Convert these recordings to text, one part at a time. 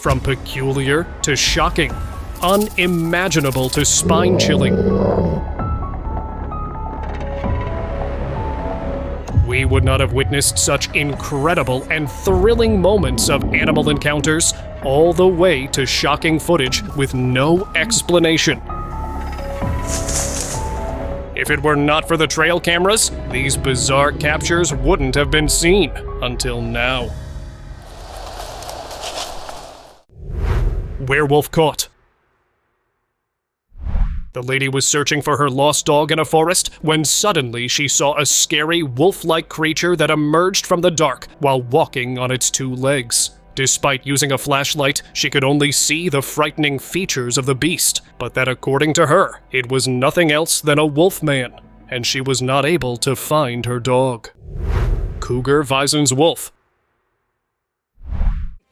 From peculiar to shocking, unimaginable to spine-chilling. We would not have witnessed such incredible and thrilling moments of animal encounters, all the way to shocking footage with no explanation. If it were not for the trail cameras, these bizarre captures wouldn't have been seen until now. Werewolf caught. The lady was searching for her lost dog in a forest when suddenly she saw a scary wolf-like creature that emerged from the dark while walking on its two legs. Despite using a flashlight, she could only see the frightening features of the beast, but that according to her, it was nothing else than a wolf man, and she was not able to find her dog. Cougar Vison's wolf.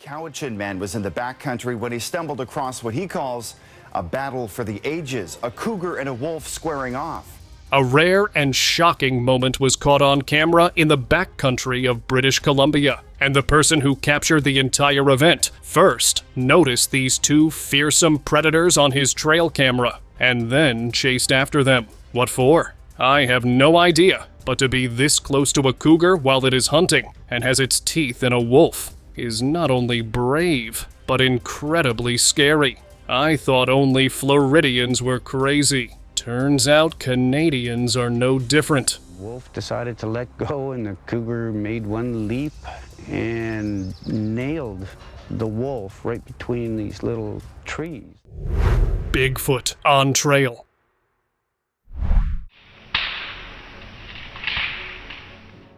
Cowichan man was in the backcountry when he stumbled across what he calls a battle for the ages, a cougar and a wolf squaring off. A rare and shocking moment was caught on camera in the backcountry of British Columbia, and the person who captured the entire event first noticed these two fearsome predators on his trail camera, and then chased after them. What for? I have no idea, but to be this close to a cougar while it is hunting and has its teeth in a wolf is not only brave, but incredibly scary. I thought only Floridians were crazy. Turns out Canadians are no different. Wolf decided to let go, and the cougar made one leap and nailed the wolf right between these little trees. Bigfoot on trail.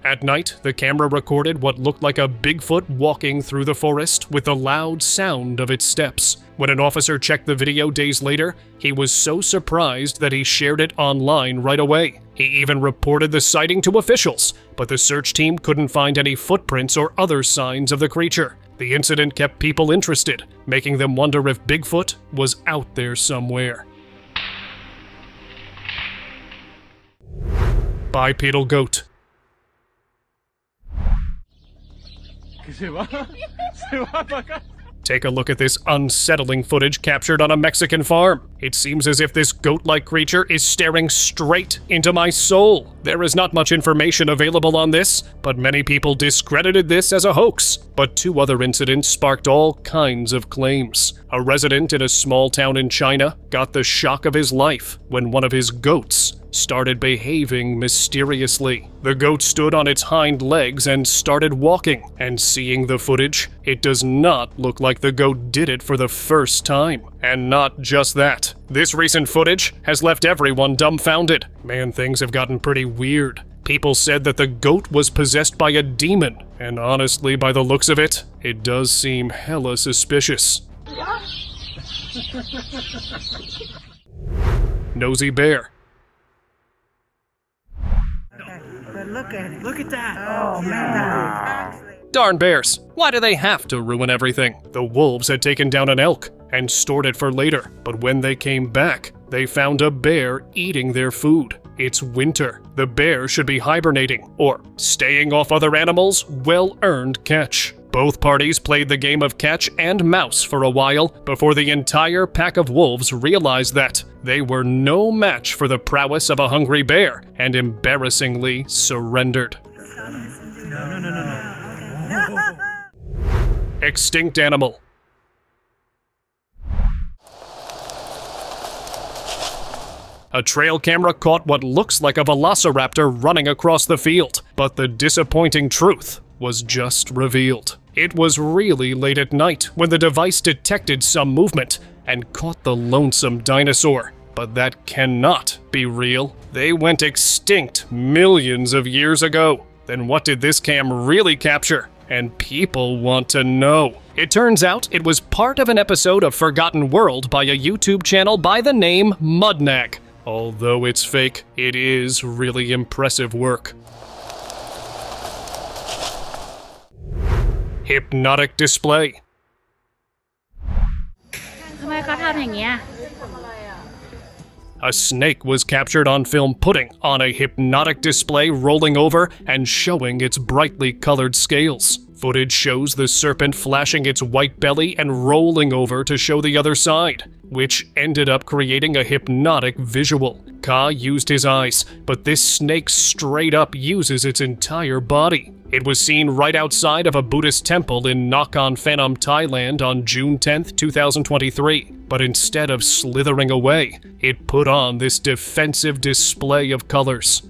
At night, the camera recorded what looked like a Bigfoot walking through the forest with the loud sound of its steps. When an officer checked the video days later, he was so surprised that he shared it online right away. He even reported the sighting to officials, but the search team couldn't find any footprints or other signs of the creature. The incident kept people interested, making them wonder if Bigfoot was out there somewhere. Bipedal goat. Take a look at this unsettling footage captured on a Mexican farm. It seems as if this goat-like creature is staring straight into my soul. There is not much information available on this, but many people discredited this as a hoax. But two other incidents sparked all kinds of claims. A resident in a small town in China got the shock of his life when one of his goats started behaving mysteriously. The goat stood on its hind legs and started walking, and seeing the footage, it does not look like the goat did it for the first time. And not just that. This recent footage has left everyone dumbfounded. Man, things have gotten pretty weird. People said that the goat was possessed by a demon, and honestly, by the looks of it, it does seem hella suspicious. Nosy bear. Look at it. Look at that. Oh, man. Darn bears. Why do they have to ruin everything? The wolves had taken down an elk and stored it for later, but when they came back, they found a bear eating their food. It's winter. The bear should be hibernating or staying off other animals. Well-earned catch. Both parties played the game of catch and mouse for a while before the entire pack of wolves realized that they were no match for the prowess of a hungry bear and embarrassingly surrendered. No. Extinct animal. A trail camera caught what looks like a velociraptor running across the field, but the disappointing truth was just revealed. It was really late at night when the device detected some movement and caught the lonesome dinosaur. But that cannot be real. They went extinct millions of years ago. Then what did this cam really capture? And people want to know. It turns out it was part of an episode of Forgotten World by a YouTube channel by the name Mudnag. Although it's fake, it is really impressive work. Hypnotic display. A snake was captured on film putting on a hypnotic display rolling over and showing its brightly colored scales. Footage shows the serpent flashing its white belly and rolling over to show the other side, which ended up creating a hypnotic visual. Ka used his eyes, but this snake straight up uses its entire body. It was seen right outside of a Buddhist temple in Nakhon Phanom, Thailand on June 10, 2023. But instead of slithering away, it put on this defensive display of colors.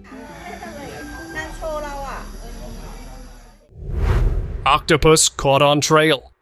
Octopus caught on trail.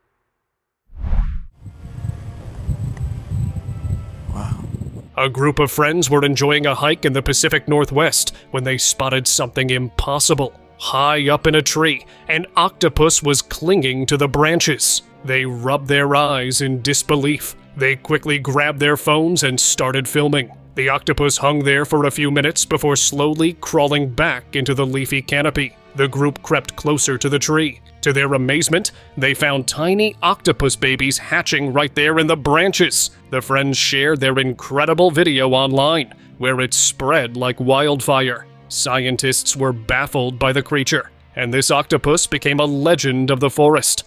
A group of friends were enjoying a hike in the Pacific Northwest when they spotted something impossible. High up in a tree, an octopus was clinging to the branches. They rubbed their eyes in disbelief. They quickly grabbed their phones and started filming. The octopus hung there for a few minutes before slowly crawling back into the leafy canopy. The group crept closer to the tree. To their amazement, they found tiny octopus babies hatching right there in the branches. The friends shared their incredible video online, where it spread like wildfire. Scientists were baffled by the creature, and this octopus became a legend of the forest.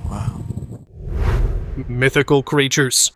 Wow. Mythical creatures.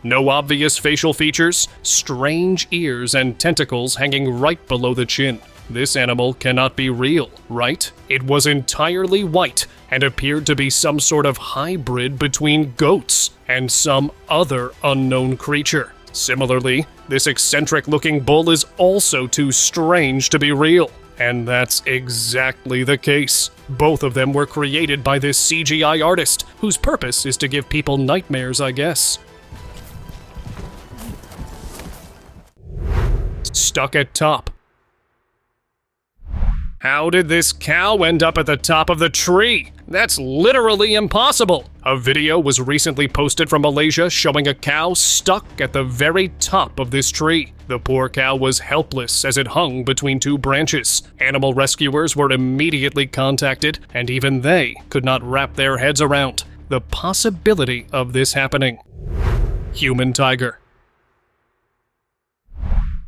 No obvious facial features, strange ears and tentacles hanging right below the chin. This animal cannot be real, right? It was entirely white and appeared to be some sort of hybrid between goats and some other unknown creature. Similarly, this eccentric-looking bull is also too strange to be real. And that's exactly the case. Both of them were created by this CGI artist, whose purpose is to give people nightmares, I guess. Stuck at top. How did this cow end up at the top of the tree? That's literally impossible! A video was recently posted from Malaysia showing a cow stuck at the very top of this tree. The poor cow was helpless as it hung between two branches. Animal rescuers were immediately contacted, and even they could not wrap their heads around the possibility of this happening. Human tiger.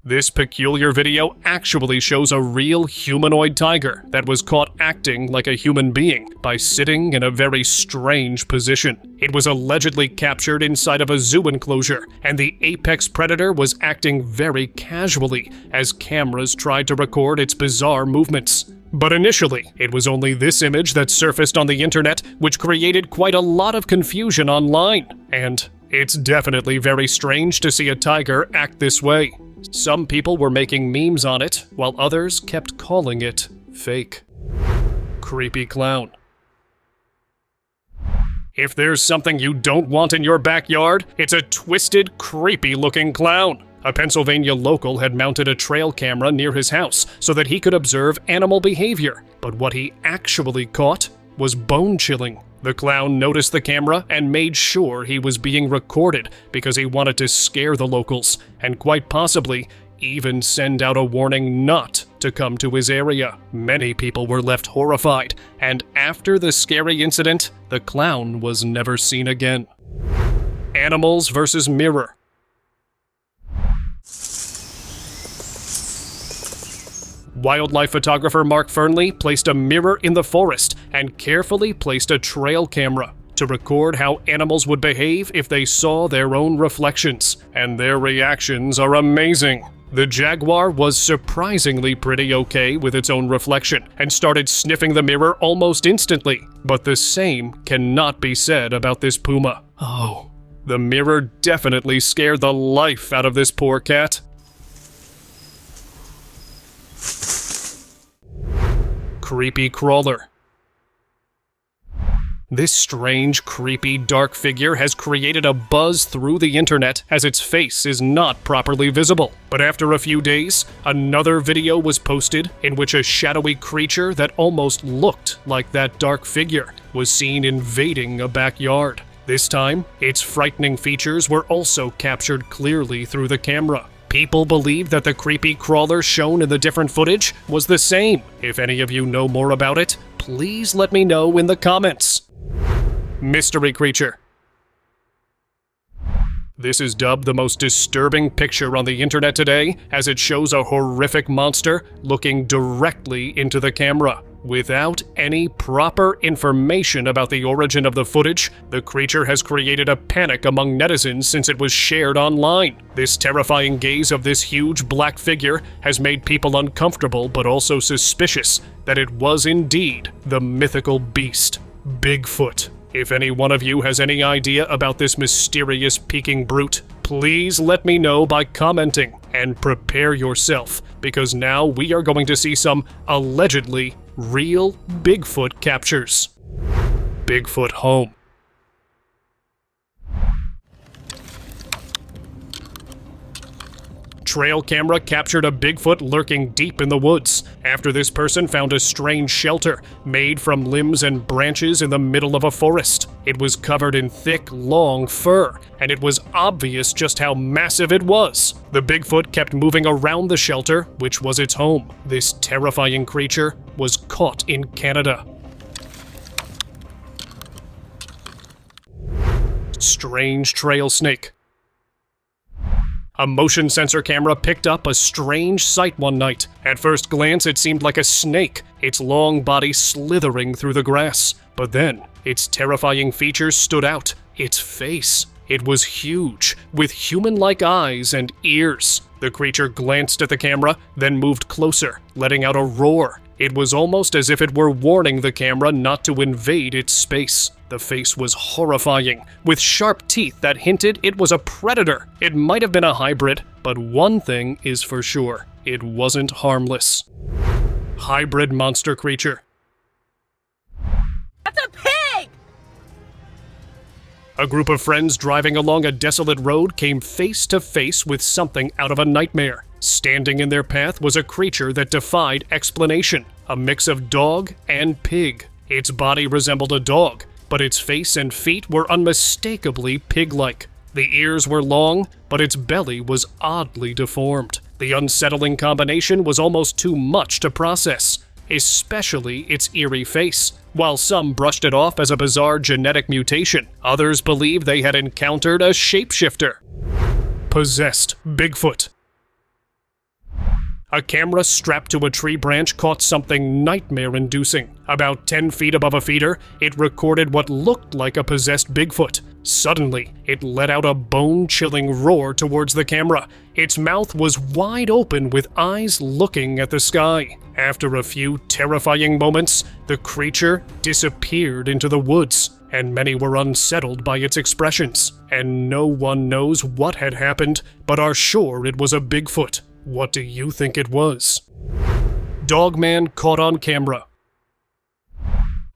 This peculiar video actually shows a real humanoid tiger that was caught acting like a human being by sitting in a very strange position. It was allegedly captured inside of a zoo enclosure, and the apex predator was acting very casually as cameras tried to record its bizarre movements. But initially, it was only this image that surfaced on the internet, which created quite a lot of confusion online. And it's definitely very strange to see a tiger act this way. Some people were making memes on it, while others kept calling it fake. Creepy clown. If there's something you don't want in your backyard, it's a twisted, creepy-looking clown. A Pennsylvania local had mounted a trail camera near his house so that he could observe animal behavior, but what he actually caught was bone-chilling. The clown noticed the camera and made sure he was being recorded because he wanted to scare the locals, and quite possibly even send out a warning not to come to his area. Many people were left horrified, and after the scary incident, the clown was never seen again. Animals versus mirror. Wildlife photographer Mark Fernley placed a mirror in the forest and carefully placed a trail camera to record how animals would behave if they saw their own reflections, and their reactions are amazing. The jaguar was surprisingly pretty okay with its own reflection and started sniffing the mirror almost instantly, but the same cannot be said about this puma. Oh, the mirror definitely scared the life out of this poor cat. Creepy crawler. This strange, creepy, dark figure has created a buzz through the internet as its face is not properly visible. But after a few days, another video was posted in which a shadowy creature that almost looked like that dark figure was seen invading a backyard. This time, its frightening features were also captured clearly through the camera. People believe that the creepy crawler shown in the different footage was the same. If any of you know more about it, please let me know in the comments. Mystery creature. This is dubbed the most disturbing picture on the internet today, as it shows a horrific monster looking directly into the camera. Without any proper information about the origin of the footage, the creature has created a panic among netizens since it was shared online. This terrifying gaze of this huge black figure has made people uncomfortable but also suspicious that it was indeed the mythical beast, Bigfoot. If any one of you has any idea about this mysterious peeking brute, please let me know by commenting, and prepare yourself, because now we are going to see some allegedly real Bigfoot captures. Bigfoot home. Trail camera captured a Bigfoot lurking deep in the woods after this person found a strange shelter made from limbs and branches in the middle of a forest. It was covered in thick, long fur, and it was obvious just how massive it was. The Bigfoot kept moving around the shelter, which was its home. This terrifying creature was caught in Canada. Strange trail snake. A motion sensor camera picked up a strange sight one night. At first glance, it seemed like a snake, its long body slithering through the grass. But then, its terrifying features stood out. Its face. It was huge, with human-like eyes and ears. The creature glanced at the camera, then moved closer, letting out a roar. It was almost as if it were warning the camera not to invade its space. The face was horrifying, with sharp teeth that hinted it was a predator. It might have been a hybrid, but one thing is for sure: it wasn't harmless. Hybrid monster creature. That's a pig! A group of friends driving along a desolate road came face to face with something out of a nightmare. Standing in their path was a creature that defied explanation, a mix of dog and pig. Its body resembled a dog, but its face and feet were unmistakably pig-like. The ears were long, but its belly was oddly deformed. The unsettling combination was almost too much to process, especially its eerie face. While some brushed it off as a bizarre genetic mutation, others believed they had encountered a shapeshifter. Possessed Bigfoot. A camera strapped to a tree branch caught something nightmare-inducing. About 10 feet above a feeder, it recorded what looked like a possessed Bigfoot. Suddenly, it let out a bone-chilling roar towards the camera. Its mouth was wide open with eyes looking at the sky. After a few terrifying moments, the creature disappeared into the woods, and many were unsettled by its expressions. And no one knows what had happened, but are sure it was a Bigfoot. What do you think it was? Dogman caught on camera.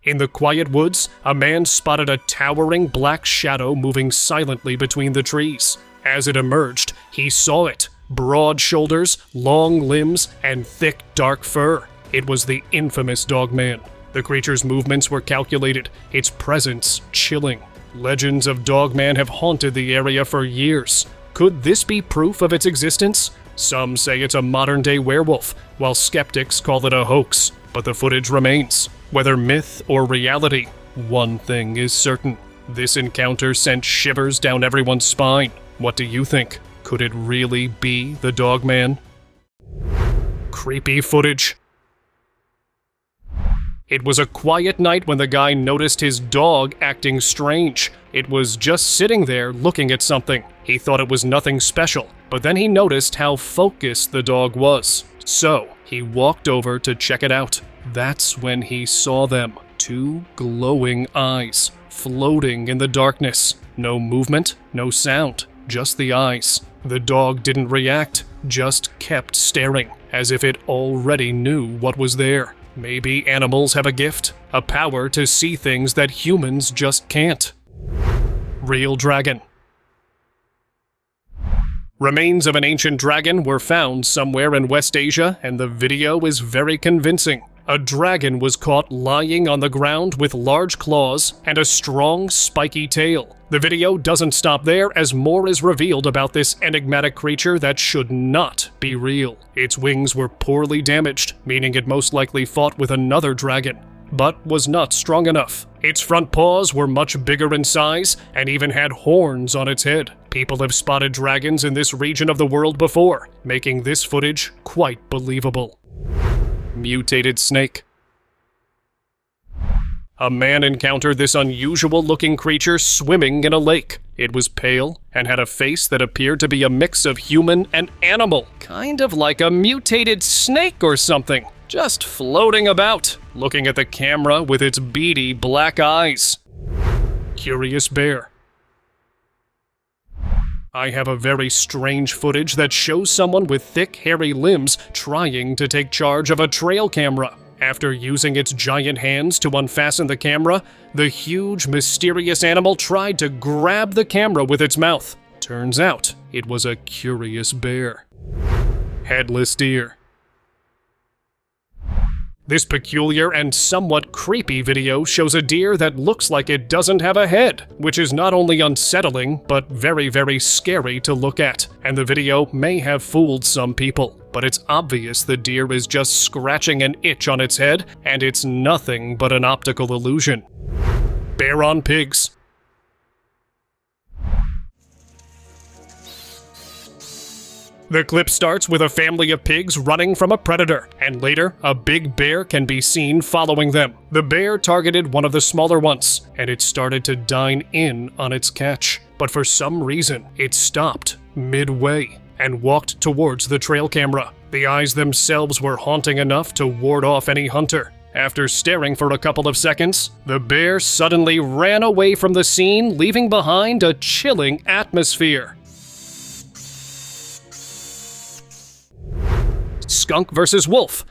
In the quiet woods, a man spotted a towering black shadow moving silently between the trees. As it emerged, he saw it. Broad shoulders, long limbs, and thick dark fur. It was the infamous Dogman. The creature's movements were calculated, its presence chilling. Legends of Dogman have haunted the area for years. Could this be proof of its existence? Some say it's a modern-day werewolf, while skeptics call it a hoax. But the footage remains. Whether myth or reality, one thing is certain. This encounter sent shivers down everyone's spine. What do you think? Could it really be the Dogman? Creepy footage. It was a quiet night when the guy noticed his dog acting strange. It was just sitting there looking at something. He thought it was nothing special, but then he noticed how focused the dog was. So, he walked over to check it out. That's when he saw them. Two glowing eyes, floating in the darkness. No movement, no sound, just the eyes. The dog didn't react, just kept staring, as if it already knew what was there. Maybe animals have a gift, a power to see things that humans just can't. Real dragon. Remains of an ancient dragon were found somewhere in West Asia, and the video is very convincing. A dragon was caught lying on the ground with large claws and a strong, spiky tail. The video doesn't stop there, as more is revealed about this enigmatic creature that should not be real. Its wings were poorly damaged, meaning it most likely fought with another dragon, but was not strong enough. Its front paws were much bigger in size and even had horns on its head. People have spotted dragons in this region of the world before, making this footage quite believable. Mutated snake. A man encountered this unusual-looking creature swimming in a lake. It was pale and had a face that appeared to be a mix of human and animal, kind of like a mutated snake or something, just floating about, looking at the camera with its beady black eyes. Curious bear. I have a very strange footage that shows someone with thick, hairy limbs trying to take charge of a trail camera. After using its giant hands to unfasten the camera, the huge, mysterious animal tried to grab the camera with its mouth. Turns out, it was a curious bear. Headless deer. This peculiar and somewhat creepy video shows a deer that looks like it doesn't have a head, which is not only unsettling, but very, very scary to look at. And the video may have fooled some people, but it's obvious the deer is just scratching an itch on its head, and it's nothing but an optical illusion. Bear on pigs. The clip starts with a family of pigs running from a predator, and later, a big bear can be seen following them. The bear targeted one of the smaller ones, and it started to dine in on its catch. But for some reason, it stopped midway and walked towards the trail camera. The eyes themselves were haunting enough to ward off any hunter. After staring for a couple of seconds, the bear suddenly ran away from the scene, leaving behind a chilling atmosphere. Skunk versus wolf.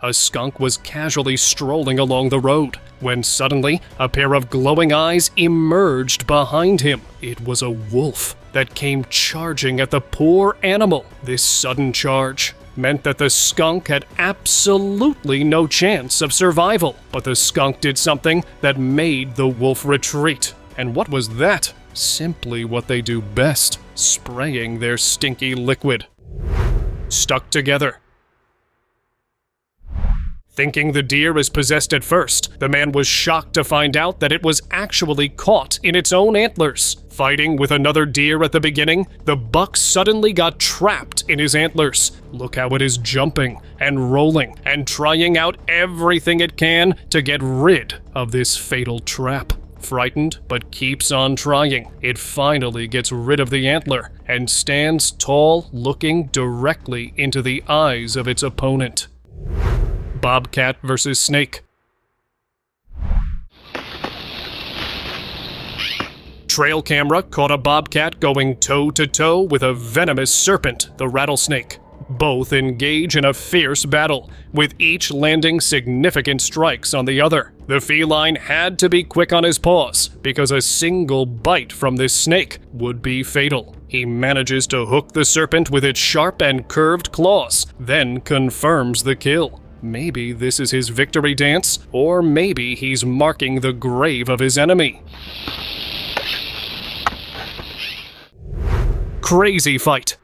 A skunk was casually strolling along the road when suddenly a pair of glowing eyes emerged behind him. It was a wolf that came charging at the poor animal. This sudden charge meant that the skunk had absolutely no chance of survival. But the skunk did something that made the wolf retreat. And what was that? Simply what they do best, spraying their stinky liquid. Stuck together. Thinking the deer is possessed at first, the man was shocked to find out that it was actually caught in its own antlers. Fighting with another deer at the beginning, the buck suddenly got trapped in his antlers. Look how it is jumping and rolling and trying out everything it can to get rid of this fatal trap. Frightened, but keeps on trying, it finally gets rid of the antler and stands tall, looking directly into the eyes of its opponent. Bobcat versus snake. Trail camera caught a bobcat going toe-to-toe with a venomous serpent, the rattlesnake. Both engage in a fierce battle, with each landing significant strikes on the other. The feline had to be quick on his paws, because a single bite from this snake would be fatal. He manages to hook the serpent with its sharp and curved claws, then confirms the kill. Maybe this is his victory dance, or maybe he's marking the grave of his enemy. Crazy fight.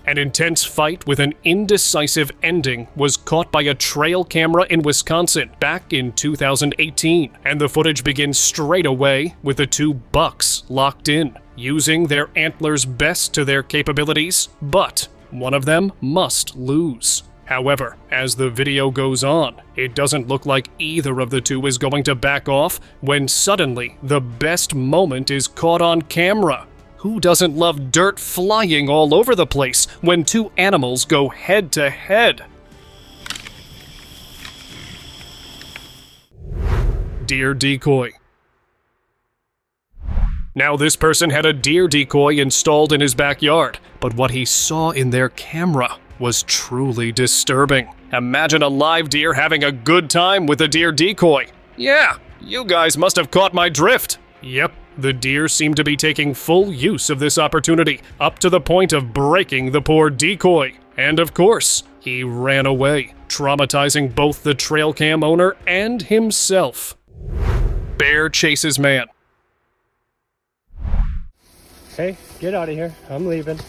An intense fight with an indecisive ending was caught by a trail camera in Wisconsin back in 2018, and the footage begins straight away with the two bucks locked in, using their antlers best to their capabilities, but one of them must lose. However, as the video goes on, it doesn't look like either of the two is going to back off when suddenly the best moment is caught on camera. Who doesn't love dirt flying all over the place when two animals go head to head? Deer decoy. Now this person had a deer decoy installed in his backyard, but what he saw in their camera was truly disturbing. Imagine a live deer having a good time with a deer decoy. Yeah, you guys must have caught my drift. Yep. The deer seemed to be taking full use of this opportunity, up to the point of breaking the poor decoy. And of course, he ran away, traumatizing both the trail cam owner and himself. Bear chases man. Hey, get out of here. I'm leaving.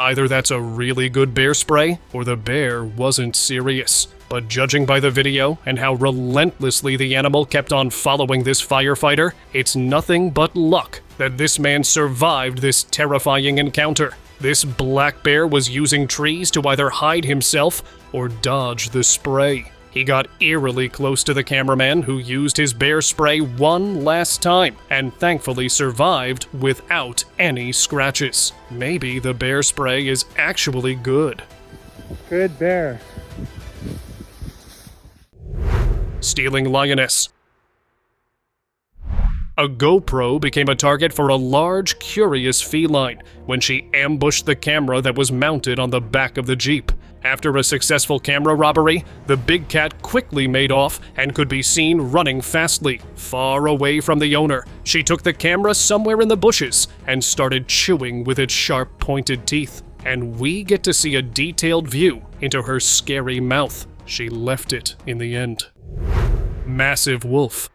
Either that's a really good bear spray, or the bear wasn't serious. But judging by the video and how relentlessly the animal kept on following this firefighter, it's nothing but luck that this man survived this terrifying encounter. This black bear was using trees to either hide himself or dodge the spray. He got eerily close to the cameraman, who used his bear spray one last time and thankfully survived without any scratches. Maybe the bear spray is actually good. Good bear. Stealing lioness. A GoPro became a target for a large, curious feline when she ambushed the camera that was mounted on the back of the Jeep. After a successful camera robbery, the big cat quickly made off and could be seen running fastly, far away from the owner. She took the camera somewhere in the bushes and started chewing with its sharp, pointed teeth. And we get to see a detailed view into her scary mouth. She left it in the end. Massive wolf.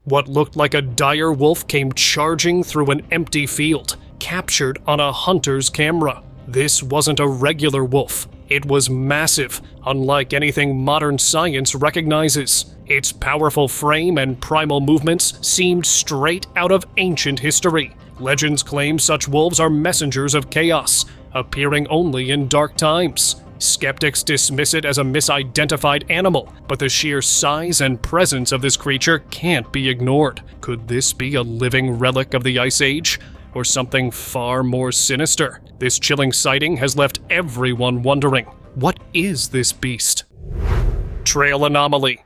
What looked like a dire wolf came charging through an empty field, captured on a hunter's camera. This wasn't a regular wolf. It was massive, unlike anything modern science recognizes. Its powerful frame and primal movements seemed straight out of ancient history. Legends claim such wolves are messengers of chaos, appearing only in dark times. Skeptics dismiss it as a misidentified animal, but the sheer size and presence of this creature can't be ignored. Could this be a living relic of the Ice Age? Or something far more sinister? This chilling sighting has left everyone wondering, what is this beast? Trail anomaly.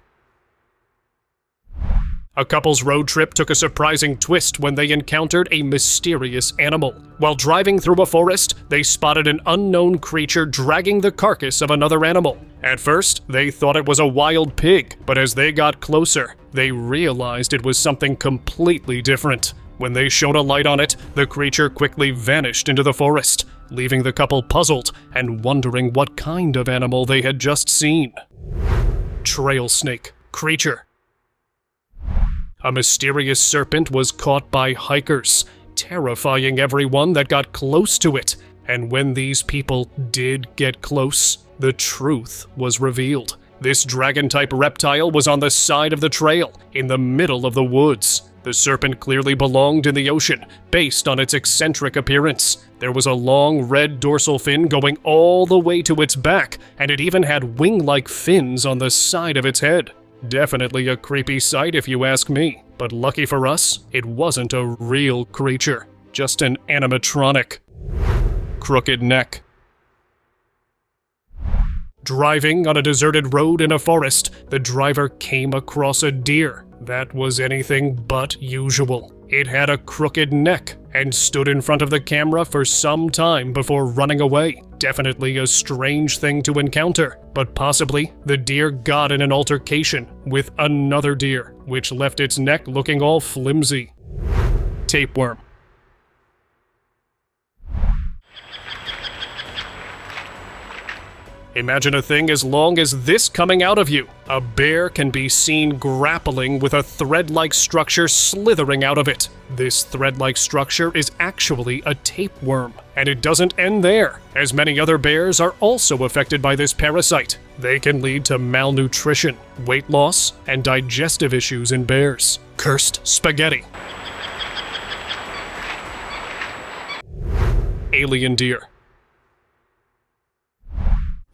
A couple's road trip took a surprising twist when they encountered a mysterious animal. While driving through a forest, they spotted an unknown creature dragging the carcass of another animal. At first, they thought it was a wild pig, but as they got closer, they realized it was something completely different. When they shone a light on it, the creature quickly vanished into the forest, leaving the couple puzzled and wondering what kind of animal they had just seen. Trail snake creature. A mysterious serpent was caught by hikers, terrifying everyone that got close to it. And when these people did get close, the truth was revealed. This dragon-type reptile was on the side of the trail, in the middle of the woods. The serpent clearly belonged in the ocean, based on its eccentric appearance. There was a long red dorsal fin going all the way to its back, and it even had wing-like fins on the side of its head. Definitely a creepy sight if you ask me, but lucky for us, it wasn't a real creature, just an animatronic. Crooked neck. Driving on a deserted road in a forest, the driver came across a deer that was anything but usual. It had a crooked neck and stood in front of the camera for some time before running away. Definitely a strange thing to encounter, but possibly the deer got in an altercation with another deer, which left its neck looking all flimsy. Tapeworm. Imagine a thing as long as this coming out of you. A bear can be seen grappling with a thread-like structure slithering out of it. This thread-like structure is actually a tapeworm, and it doesn't end there, as many other bears are also affected by this parasite. They can lead to malnutrition, weight loss, and digestive issues in bears. Cursed spaghetti. Alien deer.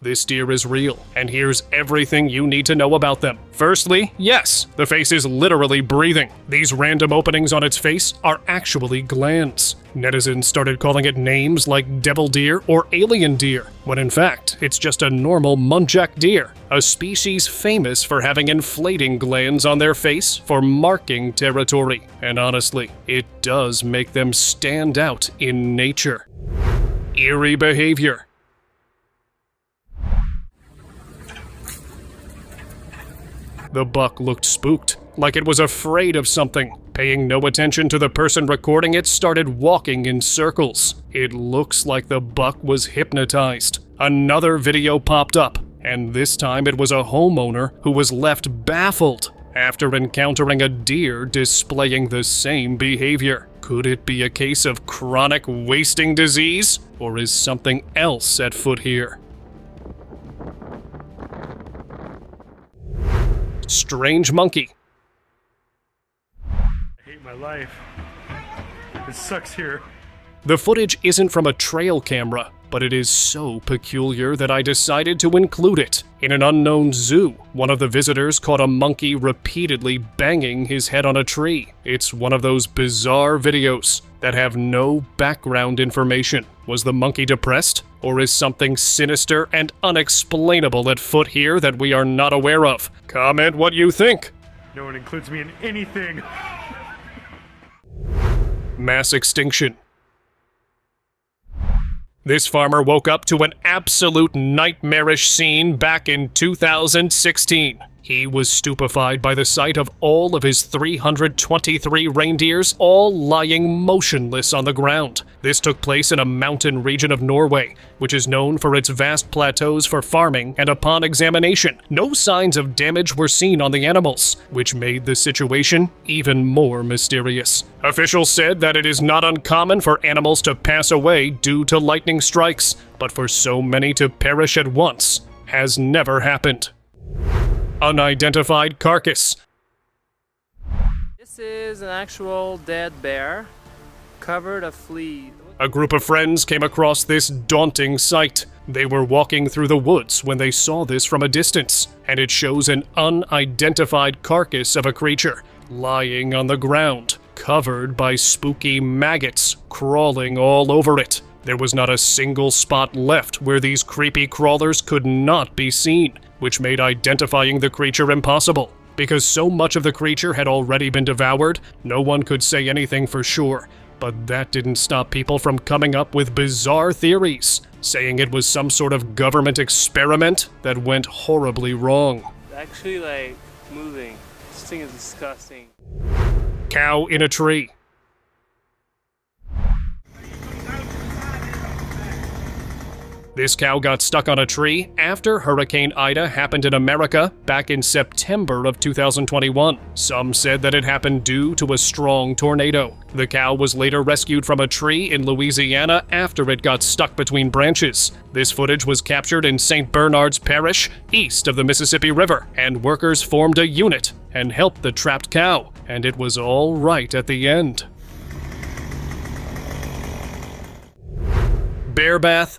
This deer is real, and here's everything you need to know about them. Firstly, yes, the face is literally breathing. These random openings on its face are actually glands. Netizens started calling it names like devil deer or alien deer, when in fact, it's just a normal muntjac deer, a species famous for having inflating glands on their face for marking territory. And honestly, it does make them stand out in nature. Eerie behavior. The buck looked spooked, like it was afraid of something. Paying no attention to the person recording it, started walking in circles. It looks like the buck was hypnotized. Another video popped up, and this time it was a homeowner who was left baffled after encountering a deer displaying the same behavior. Could it be a case of chronic wasting disease? Or is something else at foot here? Strange monkey. I hate my life. It sucks here. The footage isn't from a trail camera, but it is so peculiar that I decided to include it. In an unknown zoo, one of the visitors caught a monkey repeatedly banging his head on a tree. It's one of those bizarre videos that have no background information. Was the monkey depressed? Or is something sinister and unexplainable at foot here that we are not aware of? Comment what you think. No one includes me in anything. Mass extinction. This farmer woke up to an absolute nightmarish scene back in 2016. He was stupefied by the sight of all of his 323 reindeers all lying motionless on the ground. This took place in a mountain region of Norway, which is known for its vast plateaus for farming, and upon examination, no signs of damage were seen on the animals, which made the situation even more mysterious. Officials said that it is not uncommon for animals to pass away due to lightning strikes, but for so many to perish at once has never happened. Unidentified carcass. This is an actual dead bear, covered of fleas. A group of friends came across this daunting sight. They were walking through the woods when they saw this from a distance, and it shows an unidentified carcass of a creature lying on the ground, covered by spooky maggots crawling all over it. There was not a single spot left where these creepy crawlers could not be seen, which made identifying the creature impossible. Because so much of the creature had already been devoured, no one could say anything for sure. But that didn't stop people from coming up with bizarre theories, saying it was some sort of government experiment that went horribly wrong. It's actually like moving. This thing is disgusting. Cow in a tree. This cow got stuck on a tree after Hurricane Ida happened in America back in September of 2021. Some said that it happened due to a strong tornado. The cow was later rescued from a tree in Louisiana after it got stuck between branches. This footage was captured in St. Bernard's Parish, east of the Mississippi River, and workers formed a unit and helped the trapped cow, and it was all right at the end. Bear bath.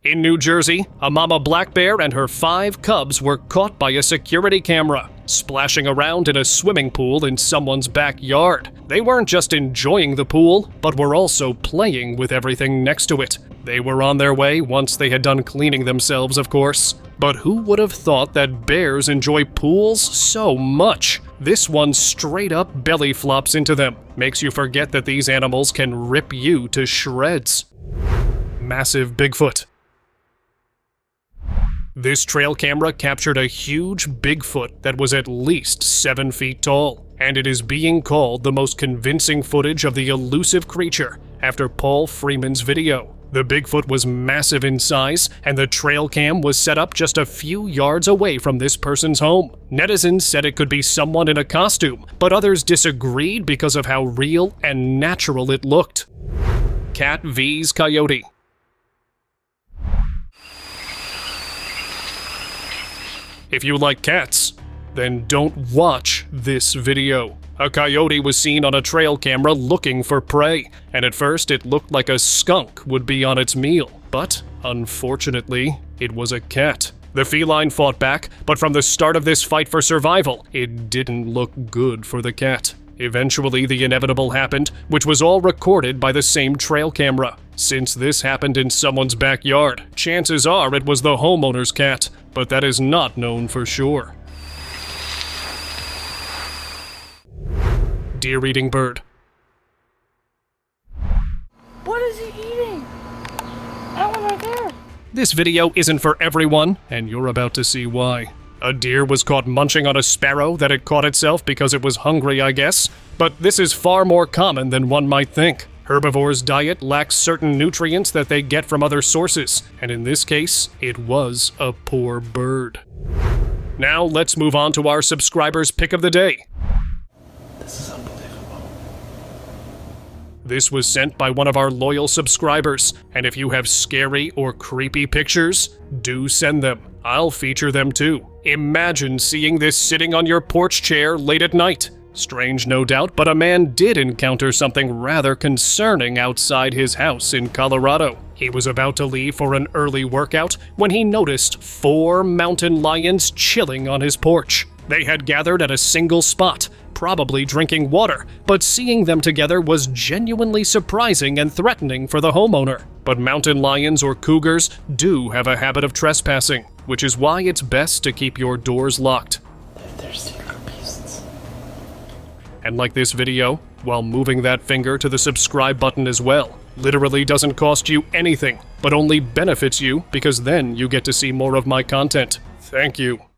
In New Jersey, a mama black bear and her 5 cubs were caught by a security camera, splashing around in a swimming pool in someone's backyard. They weren't just enjoying the pool, but were also playing with everything next to it. They were on their way once they had done cleaning themselves, of course. But who would have thought that bears enjoy pools so much? This one straight up belly flops into them. Makes you forget that these animals can rip you to shreds. Massive Bigfoot. This trail camera captured a huge Bigfoot that was at least 7 feet tall, and it is being called the most convincing footage of the elusive creature after Paul Freeman's video. The Bigfoot was massive in size, and the trail cam was set up just a few yards away from this person's home. Netizens said it could be someone in a costume, but others disagreed because of how real and natural it looked. Cat vs. Coyote. If you like cats, then don't watch this video. A coyote was seen on a trail camera looking for prey, and at first it looked like a skunk would be on its meal. But, unfortunately, it was a cat. The feline fought back, but from the start of this fight for survival, it didn't look good for the cat. Eventually, the inevitable happened, which was all recorded by the same trail camera. Since this happened in someone's backyard, chances are it was the homeowner's cat, but that is not known for sure. Deer-eating bird. What is he eating? That one right there. This video isn't for everyone, and you're about to see why. A deer was caught munching on a sparrow that it caught itself because it was hungry, I guess. But this is far more common than one might think. Herbivores' diet lacks certain nutrients that they get from other sources, and in this case, it was a poor bird. Now let's move on to our subscribers' pick of the day. This is unbelievable. This was sent by one of our loyal subscribers, and if you have scary or creepy pictures, do send them. I'll feature them too. Imagine seeing this sitting on your porch chair late at night. Strange, no doubt, but a man did encounter something rather concerning outside his house in Colorado. He was about to leave for an early workout when he noticed 4 mountain lions chilling on his porch. They had gathered at a single spot, probably drinking water, but seeing them together was genuinely surprising and threatening for the homeowner. But mountain lions or cougars do have a habit of trespassing, which is why it's best to keep your doors locked. They're thirsty little beasts. And like this video, while moving that finger to the subscribe button as well. Literally doesn't cost you anything, but only benefits you because then you get to see more of my content. Thank you.